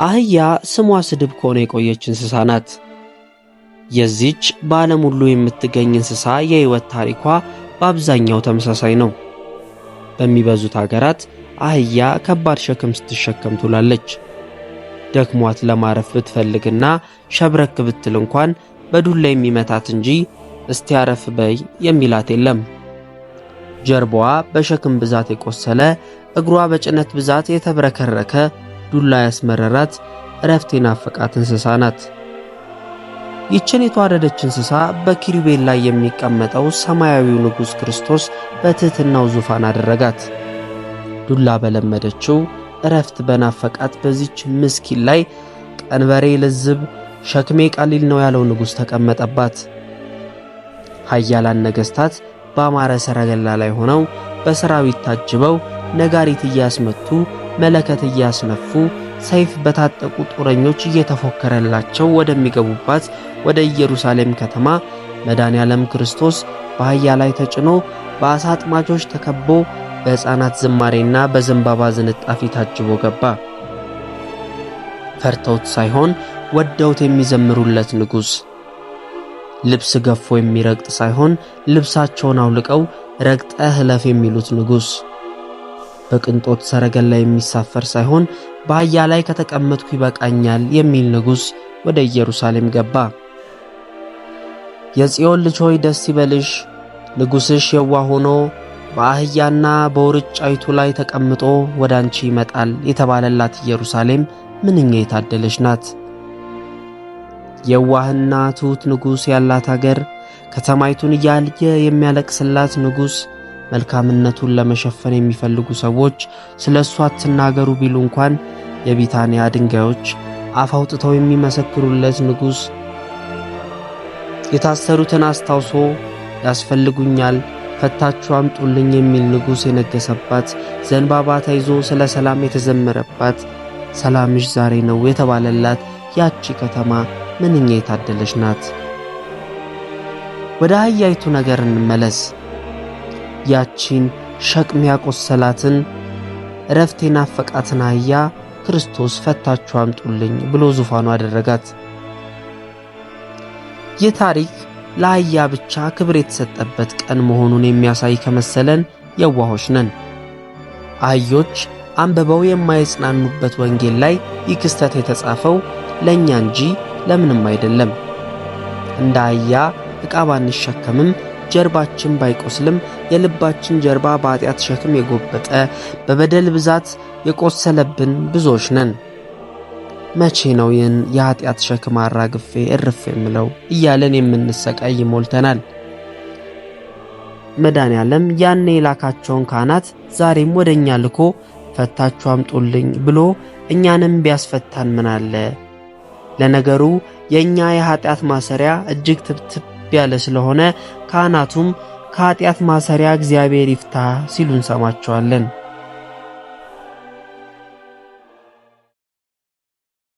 አህያ ስሟ ስድብ ከሆነ የቆየች እንስሳ ናት። የዚች በዓለም ሁሉ የምትገኝ እንስሳ የሕይወት ታሪኳ በአብዛኛው ተመሳሳይ ነው። በሚበዙት ሀገራት አህያ ከባድ ሸክም ስትሸከም ትውላለች። ደክሟት ለማረፍ ብትፈልግና ሸብረክ ብትል እንኳን በዱላ የሚመታት እንጂ እስቲ አረፍ በይ የሚላት የለም። ጀርባዋ በሸክም ብዛት የቆሰለ፣ እግሯ በጭነት ብዛት የተብረከረከ፣ ዱላ ያስመረራት፣ እረፍት የናፈቃት እንስሳ ናት። ይችን የተዋረደች እንስሳ በኪሩቤል ላይ የሚቀመጠው ሰማያዊው ንጉሥ ክርስቶስ በትሕትናው ዙፋን አደረጋት። ዱላ በለመደችው እረፍት በናፈቃት በዚች ምስኪን ላይ ቀንበሬ ልዝብ ሸክሜ ቀሊል ነው ያለው ንጉሥ ተቀመጠባት። ኃያላን ነገሥታት በአማረ ሰረገላ ላይ ሆነው በሰራዊት ታጅበው ነጋሪት እያስመቱ መለከት እያስነፉ ሰይፍ በታጠቁ ጦረኞች እየተፎከረላቸው ወደሚገቡባት ወደ ኢየሩሳሌም ከተማ መድኃኔዓለም ክርስቶስ በአህያ ላይ ተጭኖ በዓሣ አጥማጆች ተከቦ በሕፃናት ዝማሬና በዘንባባ ዝንጣፊ ታጅቦ ገባ። ፈርተውት ሳይሆን ወደውት የሚዘምሩለት ንጉሥ፣ ልብስ ገፎ የሚረግጥ ሳይሆን ልብሳቸውን አውልቀው ረግጠህ እለፍ የሚሉት ንጉሥ፣ በቅንጦት ሰረገላ የሚሳፈር ሳይሆን በአህያ ላይ ከተቀመጥኩ ይበቃኛል የሚል ንጉሥ ወደ ኢየሩሳሌም ገባ። የጽዮን ልጅ ሆይ ደስ ይበልሽ፣ ንጉሥሽ የዋህ ሆኖ በአህያና በውርጫይቱ ላይ ተቀምጦ ወደ አንቺ ይመጣል የተባለላት ኢየሩሳሌም ምንኛ የታደለች ናት! የዋህና ትሑት ንጉሥ ያላት አገር፣ ከተማይቱን እያየ የሚያለቅስላት ንጉሥ፣ መልካምነቱን ለመሸፈን የሚፈልጉ ሰዎች ስለ እሱ አትናገሩ ቢሉ እንኳን የቢታንያ ድንጋዮች አፍ አውጥተው የሚመሰክሩለት ንጉሥ፣ የታሰሩትን አስታውሶ ያስፈልጉኛል ፈታችሁ አምጡልኝ የሚል ንጉሥ የነገሰባት፣ ዘንባባ ተይዞ ስለ ሰላም የተዘመረባት፣ ሰላምሽ ዛሬ ነው የተባለላት ያቺ ከተማ ምንኛ የታደለች ናት! ወደ አህያይቱ ነገር እንመለስ። ያቺን ሸክም ያቆሰላትን እረፍት የናፈቃትን አህያ ክርስቶስ ፈታችሁ አምጡልኝ ብሎ ዙፋኑ አደረጋት። ይህ ታሪክ ለአህያ ብቻ ክብር የተሰጠበት ቀን መሆኑን የሚያሳይ ከመሰለን የዋሆች ነን። አህዮች አንብበው የማይጽናኑበት ወንጌል ላይ ይህ ክስተት የተጻፈው ለእኛ እንጂ ለምንም አይደለም። እንደ አህያ ዕቃ ባንሸከምም ጀርባችን ባይቆስልም የልባችን ጀርባ በኃጢአት ሸክም የጎበጠ በበደል ብዛት የቆሰለብን ብዙዎች ነን። መቼ ነው ይህን የኃጢአት ሸክም አራግፌ እርፍ የምለው እያለን የምንሰቃይ ሞልተናል። መድኃኔዓለም ያኔ የላካቸውን ካህናት ዛሬም ወደኛ ልኮ ፈታችሁ አምጡልኝ ብሎ እኛንም ቢያስፈታን ምን አለ? ለነገሩ የኛ የኃጢአት ማሰሪያ እጅግ ትብትብ ያለ ስለሆነ ካህናቱም ከኃጢአት ማሰሪያ እግዚአብሔር ይፍታ ሲሉ እንሰማቸዋለን።